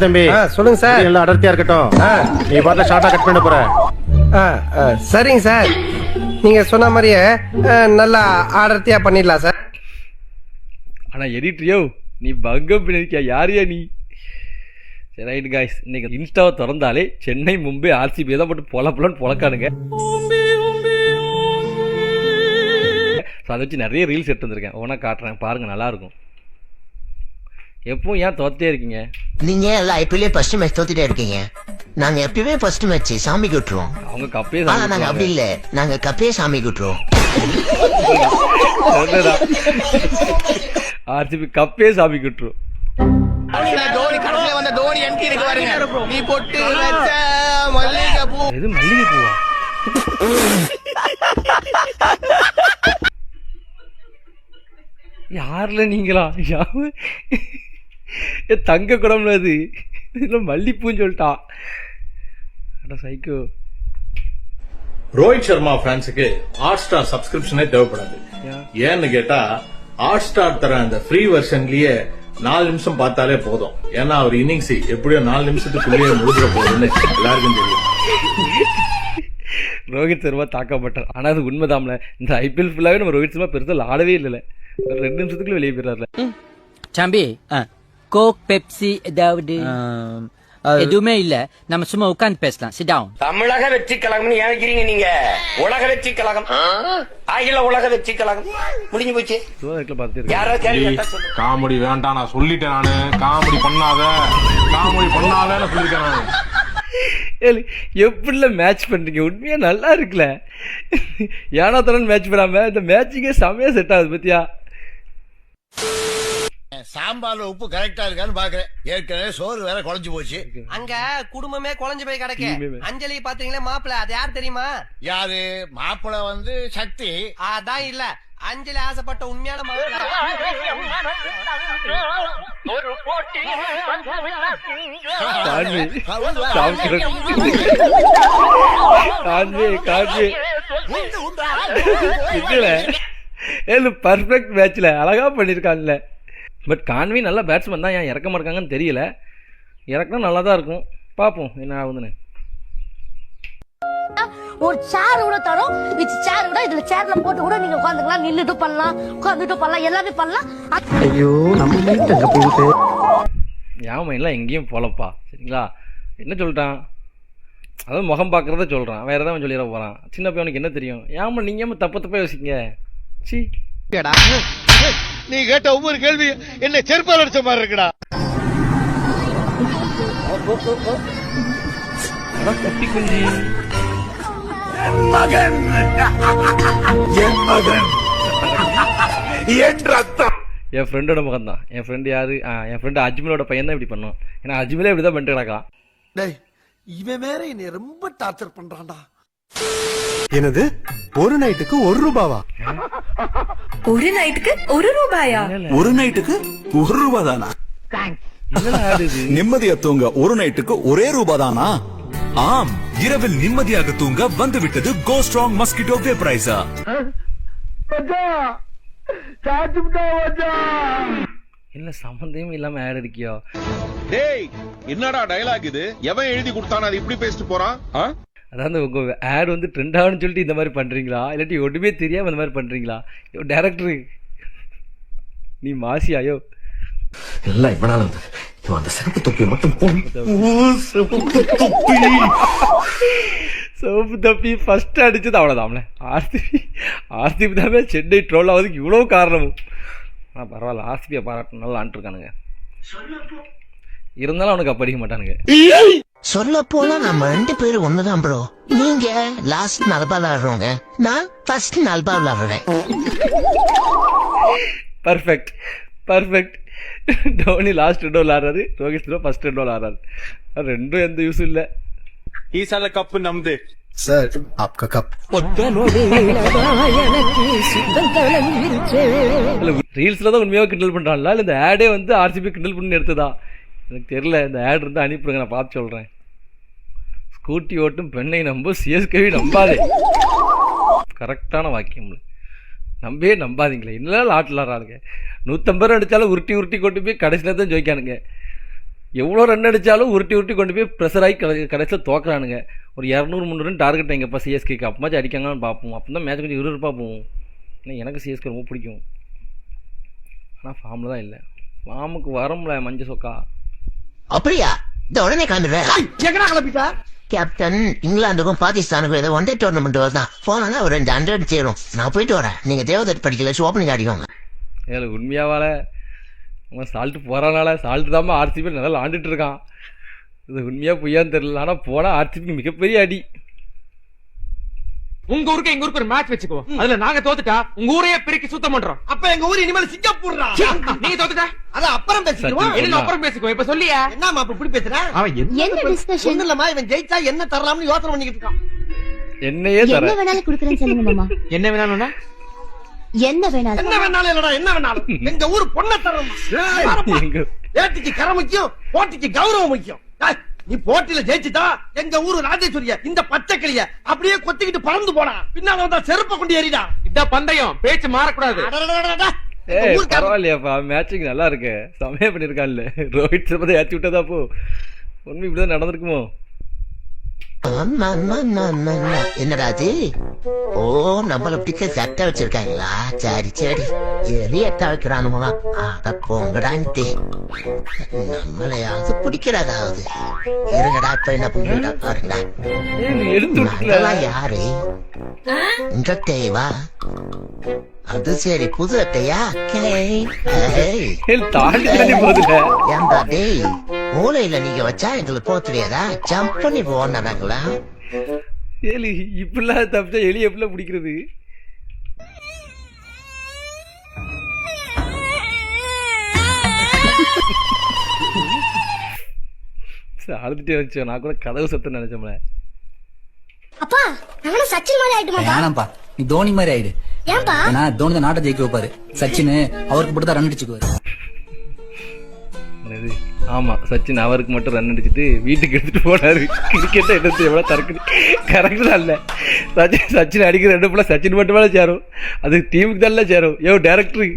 தம்பி சொல்லுங்க சார். எல்லாம் அடர்த்தியா இருக்கட்டும். நீ பாட்டுல ஷார்ட்டா கட் பண்ண போற. சரிங்க சார், நீங்க சொன்ன மாதிரியே நல்லா அடர்த்தியா பண்ணிடலாம் சார். ஆனா எடிட்ரியோ நீ பங்கம் பண்ணிருக்கியா? யாரையா நீ? சரி ரைட் காய்ஸ், இன்னைக்கு இன்ஸ்டாவை திறந்தாலே சென்னை மும்பை ஆர்சிபி தான் போட்டு பொலப்பலன்னு பொழக்கானுங்க. அதை வச்சு நிறைய ரீல்ஸ் எடுத்து வந்திருக்கேன், உனக்கு காட்டுறேன் பாருங்க, நல்லா இருக்கும். எப்பவும் ஏன் தோத்தே இருக்கீங்க? நீங்க எல்லாம் ஐபிஎல்லே ஃபர்ஸ்ட் மேட்ச் தோத்துட்டே இருக்கீங்க. நாங்க எப்பயுமே ஃபர்ஸ்ட் மேட்ச் சாமி குட்டுருவோம். அவங்க கப்பே நாங்க அப்படி இல்ல, நாங்க கப்பே சாமி குட்டுருவோம். ஆர்சிபி கப்பே சாமி குட்டுரும். எது மல்லிகை பூவா? யாருல நீங்களா? தங்க குடம்ல அது மல்லிப்பூன்னு சொல்லிட்டா. சைக்கோ. ரோஹித் சர்மா ஃபேன்ஸுக்கு ஹாட் ஸ்டார் சப்ஸ்கிரிப்ஷனே தேவைப்படாது. ஏன்னு கேட்டா ஹாட் ஸ்டார் தர அந்த ஃப்ரீ வெர்ஷன்லயே 4 நிமிஷம் பார்த்தாலே போதும். ஏன்னா அவர் இன்னிங்ஸ் எப்படியோ 4 நிமிஷத்துக்குள்ளேயே முடிஞ்சிட போகுதுன்னு எல்லாருக்கும் தெரியும். ரோஹித் சர்மா தாக்கப்பட்டார். ஆனா அது உண்மைதான்ல, இந்த ஐபிஎல் ஃபுல்லாவே நம்ம ரோஹித் சர்மா பெருசாக ஆடவே இல்லை. 2 நிமிஷத்துக்குள்ள வெளியே போயிடறாருல. தம்பி, கோக் பெப்சி ஏதாவது எதுவுமே இல்ல, நம்ம சும்மா உட்கார்ந்து பேசலாம். Sit down. தமிழக வெற்றி கழகம்னு ஏன் நீங்க? உலக வெற்றி கழகம், அகில உலக வெற்றி கழகம் முடிஞ்சு போச்சு. காமெடி வேண்டாம், நான் சொல்லிட்டேன். நானு காமெடி பண்ணாத சொல்லிருக்கேன் நானு. எப்படில மேட்ச் பண்றீங்க? உண்மையா நல்லா இருக்குல்ல. ஏனா தரன் மேட்ச் பண்ணாம இந்த மேட்சிங்கே செமையா செட் ஆகுது பத்தியா? சாம்பார்ல உப்பு கரெக்டா இருக்கான்னு பாக்குறேன். ஏற்கனவே சோறு வேற குழஞ்சு போச்சு. அங்க குடும்பமே குழஞ்சு போய் கிடக்கு. அஞ்சலி பாத்தீங்களா மாப்பிள்ள? அது யார் தெரியுமா? யாரு மாப்பிள்ள? சக்தி. அதான் இல்ல, அஞ்சலி ஆசைப்பட்ட உண்மையான மாப்பிள்ள. பர்ஃபெக்ட் மேட்ச்ல அழகா பண்ணிருக்காங்கல்ல. பட் கான்வி நல்ல பேட்ஸ்மேன் தான், ஏன் இறக்க மாட்டாங்கன்னு தெரியல. இறக்குனா நல்லா தான் இருக்கும், பார்ப்போம் என்ன ஆகுதுன்னு. ஒரு சேர் கூட தரோம், சேர் கூட இதுல சேர்ல போட்டு கூட நீங்க உட்காந்துக்கலாம், நின்னுட்டு பண்ணலாம், உட்காந்துட்டு பண்ணலாம், எல்லாமே பண்ணலாம். ஐயோ நம்ம மைண்ட் அங்க போகுது. என் மைண்ட்லாம் எங்கேயும் போலப்பா. சரிங்களா? என்ன சொல்லிட்டான்? அதாவது முகம் பார்க்கறத சொல்றான், வேற ஏதாவது சொல்லிட போறான். சின்ன பையனுக்கு என்ன தெரியும்? ஏமா நீங்க ஏமா தப்பா யோசிங்க. சி நீ கேட்ட ஒவ்வொரு கேள்வி என்ன செருப்பால் அடிச்ச மாதிரி இருக்குடா. கட்டி குஞ்சி என் ஃப்ரெண்டோட முகம் தான். என் ஃப்ரெண்டு யாரு? என் ஃப்ரெண்டு அஜ்மலோட பையன் தான் இப்படி பண்ணும். ஏன்னா அஜ்மலே இப்படிதான் பண்ணிட்டு கிடக்கலாம். இவன் வேற என்னை ரொம்ப டார்ச்சர் பண்றான்டா. என்னது? ஒரு நைட்டுக்கு 1 ரூபாவா? ஒரு நைட்டுக்கு 1 ரூபாயா? ஒரு நைட்டுக்கு 1 ரூபா தானா? நிம்மதியா தூங்க ஒரு நைட்டுக்கு ஒரே ரூபா தானா? ஆம், இரவில் நிம்மதியாக தூங்க வந்து விட்டது கோ ஸ்ட்ராங் மஸ்கிட்டோ வேப்பரைசர். இல்ல சம்பந்தமே இல்லாம ஆட் அடிக்கியோ. டேய் என்னடா டயலாக் இது? எவன் எழுதி கொடுத்தானே அது இப்படி பேசிட்டு போறான்? அதாவது உங்க ஆட் வந்து ட்ரெண்ட் ஆகுன்னு சொல்லிட்டு இந்த மாதிரி பண்றீங்களா, இல்லாட்டி ஒன்றுமே தெரியாம இந்த மாதிரி பண்றீங்களா? டைரக்டர் நீ மாசியாயோ? எல்லாம் இவனால அந்த சிறப்பு தொப்பி மட்டும் சோப்பு தப்பி ஃபர்ஸ்ட் அடிச்சது அவ்வளோதான்ல. ஆர்சிபி தானே சென்னை ட்ரோல் ஆகுதுக்கு இவ்வளோ காரணமும். ஆனால் பரவாயில்ல, ஆர்சிபியை பாராட்டு நல்லா ஆண்டுருக்கானுங்க. இருந்தாலும் அவனுக்கு அப்படிக்க மாட்டானுங்க. சொல்ல போனா நம்ம 2 பேரும் ஒண்ணுதான் ப்ரோ. நீங்க லாஸ்ட் நல்பா விளையாடுறோங்க, நான் ஃபர்ஸ்ட் நல்பா விளையாடுறேன். Perfect perfect. டோனி லாஸ்ட் 2 விளையாடுறாரு, ரோஹித் சர்மா ஃபர்ஸ்ட் 2 விளையாடுறாரு. ரெண்டும் எந்த யூஸும் இல்லை. ஈசால கப்பு நம்து சார் ஆப்கா கப். ரீல்ஸ்ல தான் உண்மையாக கிண்டல் பண்றான்ல, இல்ல இந்த ஆடே வந்து ஆர்சிபி கிண்டல் பண்ணி எடுத்ததா எனக்கு தெரியல. இந்த ஆட் இருந்தா அனுப்பிடுங்க, நான் பார்த்து சொல்றேன். ஸ்கூட்டி ஓட்டும் பெண்ணை நம்ப, சிஎஸ்கேவை நம்பாதே. கரெக்டான வாக்கியம். நம்பவே நம்பாதீங்களே. இன்னும் ஆட்டில் ஆடுறானுங்க. 150 ரூபா அடித்தாலும் உருட்டி கொண்டு போய் கடைசியில் தான் ஜோய்க்கானுங்க. எவ்வளோ ரன் அடித்தாலும் உருட்டி கொண்டு போய் ப்ரெஷர் ஆகி கடைசியில் தோக்குறானுங்க. ஒரு 200-300 டார்கெட் எங்கப்பா சிஎஸ்கேக்கு அப்பமாச்சும் அடிக்காங்கன்னு பார்ப்போம். அப்போ தான் மேட்ச் கொஞ்சம் விறுவிறுப்பாக போகும். ஏன்னா எனக்கு சிஎஸ்கே ரொம்ப பிடிக்கும். ஆனால் ஃபார்மில் தான் இல்லை. ஃபார்முக்கு வரமுல மஞ்ச சொக்கா. அப்படியா? இந்த உடனே காண்டுவேன். எங்கடா கிளப்பிட்டா? கேப்டன், இங்கிலாந்துக்கும் பாகிஸ்தானுக்கும் ஏதோ ஒன் டே டோர்னமெண்ட் வருதான். போனா ஒரு 200 சேரும். நான் போயிட்டு வரேன். நீங்க தேவதட் படிக்கல ஓப்பனிங் ஆடிக்கோங்க. ஏழு உண்மையாவால அவன் சால்ட்டு போகிறானால சால்ட்டு தான் ஆர்சிபி நல்லா ஆண்டுட்டு இருக்கான். இது உண்மையாக பொய்யான்னு தெரியல. ஆனால் போனால் ஆர்சிபிக்கு மிகப்பெரிய அடி. உங்க ஊருக்கு எங்க ஊருக்கு ஒரு மேட்ச் வச்சுக்கோ. அதுல நாங்க தோத்துட்டா உங்க ஊரையே பிரிக்கி சுத்தம் பண்றோம். அப்ப எங்க ஊர் இனிமேல் சிங்கப்பூர்ரா. நீங்க தோத்துட்டா அத அப்புறம் பேசிக்குவோம். என்ன அப்புறம் பேசிக்குவோம். இப்ப சொல்லியா என்னமா இப்படி பேசுற? அவன் என்ன டிஸ்கஷன்? ஒண்ணு இல்லமா, இவன் ஜெயிச்சா என்ன தரலாம்னு யோசனை பண்ணிக்கிட்டு இருக்கான். என்னையே தர என்ன வேணாலும் குடுக்குறேன்னு சொல்லுங்க மாமா. என்ன வேணாலும் என்ன வேணாலும் இல்லடா, என்ன வேணாலும். எங்க ஊர் பொண்ண தரோம். ஏட்டிக்கு கரை முக்கியம், போட்டிக்கு கௌரவம் முக்கியம். நீ போட்டியில ஜெயிச்சுட்டா எங்க ஊரு ராஜேஸ்வரிய இந்த பச்சை கிளிய அப்படியே கொத்திக்கிட்டு பறந்து போனா. பின்னால வந்தா செருப்ப கொண்டு ஏறிடா. இதான் பந்தயம், பேச்சு மாறக்கூடாது. பரவாயில்லையாப்பா, மேட்சிங் நல்லா இருக்கு. சமயம் பண்ணிருக்கான்ல ரோஹித் சர்மா ஏற்றி விட்டதா. அப்போ உண்மை இப்படிதான் நடந்திருக்குமோ? என்னடா அது? ஓ, நம்மள பிடிக்க சட்டை வச்சிருக்காங்களா? சரி சரி, எட்ட வைக்கிறானுமா? அத போங்கடான்ட்டு நம்மளையாவது பிடிக்கிறதாவது. இருங்கடா, இப்ப என்ன பண்ணிட்டா பாருங்கடா. அதெல்லாம் யாரு? இந்த தேவா? அது சரி, புது அட்டையா? ஏன்பா டேய், மூளையில நீங்க வச்சா எங்களுக்கு போக தெரியாதா? ஜம்ப் பண்ணி போனாங்களா? எலி இப்படிலாம் தப்பிச்சா எலி எப்படிலாம் பிடிக்கிறது? அழுதுட்டே வச்சோம். நான் கூட கதவு சத்தம் நினைச்சோம்ல. அப்பா, நானும் சச்சின் மாதிரி ஆயிட்டுமா? வேணாம்ப்பா, நீ தோனி மாதிரி ஆயிடு. ஏன்பா? ஏன்னா தோனி தான் நாட்டை ஜெயிக்க வைப்பாரு. சச்சின் அவருக்கு மட்டும் தான் ரன் அடிச்சுக்குவாரு. ஆமா, சச்சின் அவருக்கு மட்டும் ரன் அடிச்சுட்டு வீட்டுக்கு எடுத்துட்டு போனாரு. கிரிக்கெட்டை எடுத்து எவ்வளவு தரக்குது. கரெக்ட் தான் இல்ல? சச்சின் அடிக்கிற 2 பிள்ளை சச்சின் மட்டும் மேலே சேரும். அது டீமுக்கு தான் சேரும். ஏ டேரக்டரு,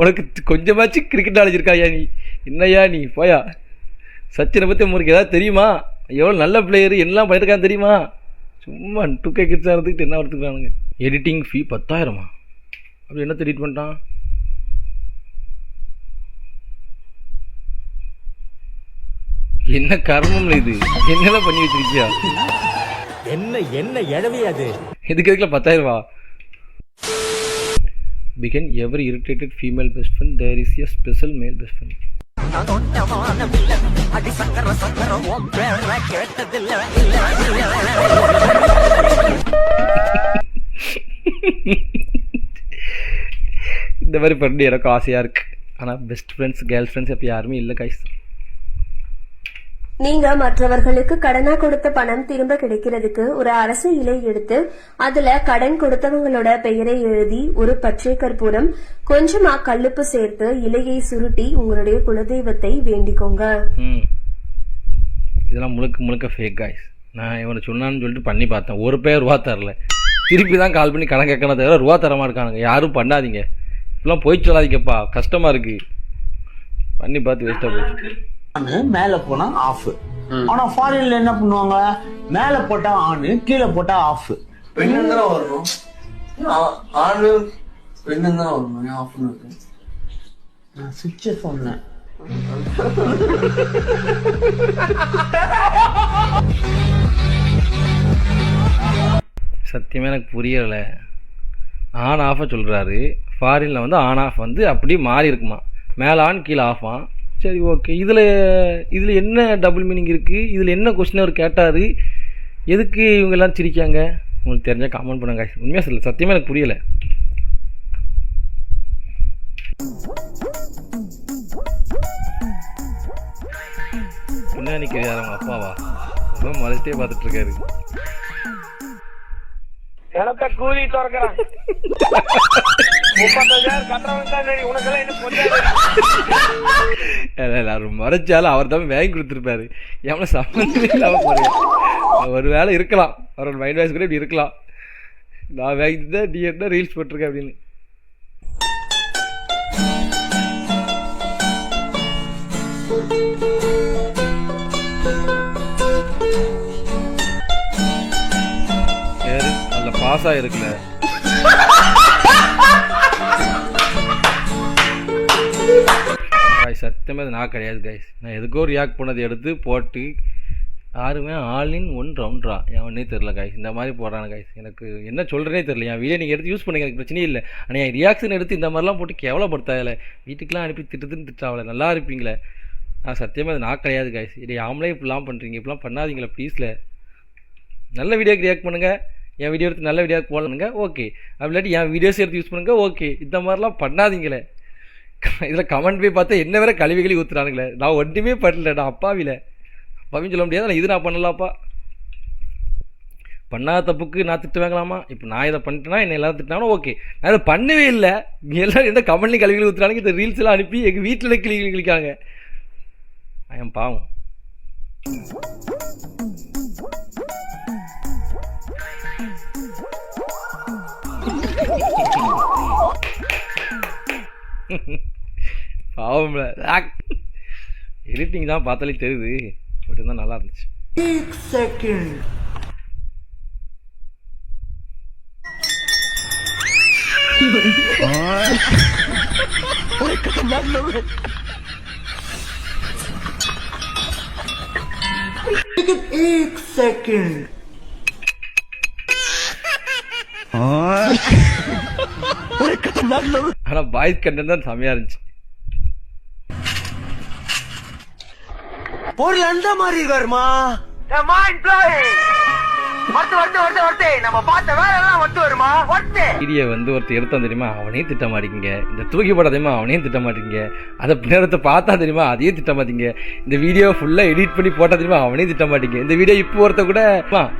உனக்கு கொஞ்சமாச்சு கிரிக்கெட் நாலேஜ் இருக்காயா? நீ என்னையா நீ போயா? சச்சினை பத்தி உங்களுக்கு ஏதாவது தெரியுமா? எவ்வளவு நல்ல பிளேயர், என்னெல்லாம் பண்ணிருக்கான்னு தெரியுமா? சும்மா 2K கிட்ஸா இருந்துக்கிட்டு என்ன எடுத்துக்கிறானுங்க. எடிட்டிங் ஃபீ 10,000. அப்படி என்ன எடிட் பண்ணிட்டான்? என்ன கர்மம் இது? என்னெல்லாம் பண்ணி வச்சிருக்கியா? என்ன எழவே அது? இதுக்கு எதுக்குல 10,000? Behind every irritated female best friend there is a special male best friend. இந்த மாதிரி ஃப்ரெண்டு எனக்கு ஆசையா இருக்கு. ஆனா பெஸ்ட் ஃப்ரெண்ட்ஸ், கேர்ள் ஃப்ரெண்ட்ஸ் அப்படி யாருமே இல்லை கைஸ். நீங்க மற்றவர்களுக்கு கடனா கொடுத்த பணம் திரும்ப கிடைக்கிறதுக்கு ஒரு அரசு இலை எடுத்து அதுல கடன் கொடுத்தவங்களோட பெயரை எழுதி ஒரு பச்சை கற்பூரம் கொஞ்சமா கல்லுப்பு சேர்த்து இலையை சுருட்டி உங்களுடைய குலதெய்வத்தை வேண்டிக்கோங்க. இதெல்லாம் முழுக்க ஃபேக் கைஸ். நான் இவனை சொன்னான்னு சொல்லிட்டு பண்ணி பார்த்தேன். ஒரு பேர் ரூபா தரல. திருப்பி தான் கால் பண்ணி கடன் கேட்கணும் தவிர ரூபா தரமா இருக்கானுங்க. யாரும் பண்ணாதீங்க, இப்பெல்லாம் போய் சொல்லாதீங்கப்பா, கஷ்டமா இருக்கு. பண்ணி பார்த்து வேஸ்டா போச்சு. மேல போனா ஆஃப். ஆனா ஃபாரின்ல என்ன பண்ணுவாங்க? மேல போட்டா ஆன், கீழே போட்டா ஆஃப். பெண்ணு தான் வரணும், ஆன் பெண்ணு தான் வரணும். ஆஃப்னு இருக்கு. நான் சுவிட்சை சொன்னேன். சத்தியமாக எனக்கு புரியலை. ஆன் ஆஃபை சொல்கிறாரு. ஃபாரினில் வந்து ஆன் ஆஃப் வந்து அப்படியே மாறி இருக்குமா, மேலே ஆன் கீழே ஆஃபா. சரி ஓகே, இதில் என்ன டபுள் மீனிங் இருக்குது? இதில் என்ன கொஸ்டின் அவர் கேட்டார்? எதுக்கு இவங்க எல்லாம் சிரிக்காங்க? உங்களுக்கு தெரிஞ்சால் கமெண்ட் பண்ணுங்க. உண்மையாக சொல்ல, சத்தியமாக எனக்கு புரியலை. பின்னாடி யார் அவங்க அப்பாவா? அதான் மறைச்சிட்டே பார்த்துட்டு இருக்காரு. கூலி திறக்கிறான் 35,000 கட்டுறவன் உனக்கெல்லாம் எல்லாரும் மறைச்சாலும் அவர் தான் வாங்கி கொடுத்துருப்பாரு. எவ்வளோ சம்மந்தமே இல்லாமல் போறேன். ஒரு வேலை இருக்கலாம், அவரோட மைண்ட் வாய்ஸ் கூட இப்படி இருக்கலாம். நான் வாங்கி தான் நீ என்ன ரீல்ஸ் போட்டிருக்கேன் அப்படின்னு. பாஸ் ஆகிருக்குல. சத்தியமாக அது நான் கிடையாது கைஸ். நான் எதுக்கோ ரியாக்ட் பண்ணதை எடுத்து போட்டு யாருமே ஆல் இன் ஒன் ரவுண்ட்ரா எவனே தெரில கைஸ். இந்த மாதிரி போடுறானு கைஸ். எனக்கு என்ன சொல்கிறேனே தெரியல. என் வீடியோ நீங்கள் எடுத்து யூஸ் பண்ணுங்க, எனக்கு பிரச்சனையே இல்லை. ஆனால் என் ரியாக்ஷன் எடுத்து இந்த மாதிரிலாம் போட்டு கேவலப்படுத்தாதில்ல. வீட்டுக்கெலாம் அனுப்பி திட்டாவல நல்லா இருப்பீங்களே. நான் சத்தியமாக அது நான் கிடையாது கைஸ். இதை ஆமளே இப்படிலாம் பண்ணுறீங்க, இப்படிலாம் பண்ணாதீங்களே ப்ளீஸில். நல்ல வீடியோக்கு ரியாக்ட் பண்ணுங்கள், என் வீடியோ எடுத்து நல்ல வீடியோக்கு போடணுங்க ஓகே. அப்படி இல்லாட்டி என் வீடியோஸ் எடுத்து யூஸ் பண்ணுங்க ஓகே. இந்த மாதிரிலாம் பண்ணாதீங்களே. இதில் கமெண்ட் போய் பார்த்தா என்ன வேற கழுவி ஊற்றுறானுங்களே. நான் ஒன்றுமே பண்ணல, நான் அப்பாவில அப்பாவின்னு சொல்ல முடியாது. நான் இது நான் பண்ணலாப்பா. பண்ணாத தப்புக்கு நான் திட்டு வாங்கலாமா? இப்போ நான் இதை பண்ணிட்டேன்னா என்ன எல்லாரும் திட்டினாலும் ஓகே. நான் இதை பண்ணவே இல்லை. எல்லோரும் எந்த கமெண்ட்லையும் கழுவி ஊற்றுறாங்க. இந்த ரீல்ஸ் எல்லாம் அனுப்பி எங்கள் வீட்டில் கிளிக்காங்க. ஐயம் பாவம். பாவம்ல எடிட்டிங் தான் பார்த்தாலே தெரியுது. பட் இருந்தால் நல்லா இருந்துச்சு. ஆனா பாய்ஸ் கண்டென்ட் தான் செமையா இருந்துச்சு. ஒரு அந்த மாதிரி இருக்காருமா. வீடியோ வந்து ஒருத்தர் எடுத்தான் தெரியுமா, அவனையும் திட்ட மாட்டீங்க. இந்த தூக்கி போட தெரியுமா, அவனையும் திட்ட மாட்டீங்க. அதை நேரத்தை பார்த்தா தெரியுமா, அதையும் திட்ட மாட்டீங்க. இந்த வீடியோ ஃபுல்லா எடிட் பண்ணி போட்டா தெரியுமா, அவனையும் திட்ட மாட்டீங்க. இந்த வீடியோ இப்போ ஒருத்த கூட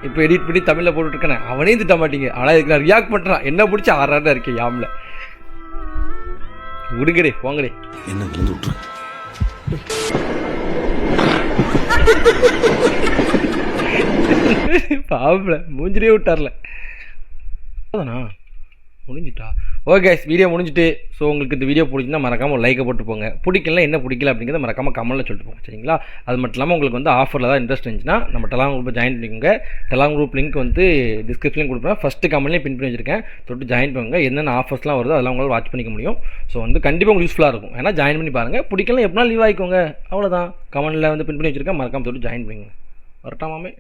இப்போ எடிட் பண்ணி தமிழ்ல போட்டுட்டு இருக்கேன், அவனையும் திட்ட மாட்டீங்க. ஆனா இதுக்கு நான் ரியாக்ட் பண்றான், என்ன பிடிச்சி ஆறாடா இருக்கேன் யாம்ல. விடுங்கடே போங்கடே. என்ன பாவம்ல மூஞ்சிலே விட்டார்ல. அதானா முடிஞ்சிட்டா? ஓகே வீடியோ முடிஞ்சிட்டு. ஸோ உங்களுக்கு இந்த வீடியோ பிடிச்சிருந்தா மறக்காமல் ஒரு லைக்கை போட்டு போங்க. பிடிக்கல என்ன பிடிக்கல அப்படிங்கிறத மறக்காமல் கமெண்ட்டில் சொல்லிட்டு போங்க சரிங்களா. அது மட்டும் இல்லாமல் உங்களுக்கு வந்து ஆஃபரில் தான் இன்ட்ரெஸ்ட் இருந்துச்சுன்னா நம்ம டெலாம் குரூப்பில் ஜாயின் பண்ணிக்கோங்க. டெலாம் குரூப் லிங்க் வந்து டிஸ்கிரிப்ஷன்லையும் கொடுப்பேன், ஃபஸ்ட்டு கமெண்ட்லேயும் பின் பண்ணி வச்சிருக்கேன். தொட்டு ஜாயின் பண்ணுங்க. என்னென்ன ஆஃபர்ஸ்லாம் வருதோ அதெல்லாம் உங்களால் வாட்ச் பண்ணிக்க முடியும். ஸோ வந்து கண்டிப்பாக உங்களுக்கு யூஸ்ஃபுல்லாக இருக்கும். ஏன்னா ஜாயின் பண்ணி பாருங்கள். பிடிக்கலாம் எப்படினா லீவ் ஆகிக்கோங்க, அவ்வளோதான். கமெண்ட்டில் வந்து பின் பண்ணி வச்சிருக்கேன், மறக்காமல் தொட்டு ஜாயின் பண்ணிக்கோங்க. வரட்டாமே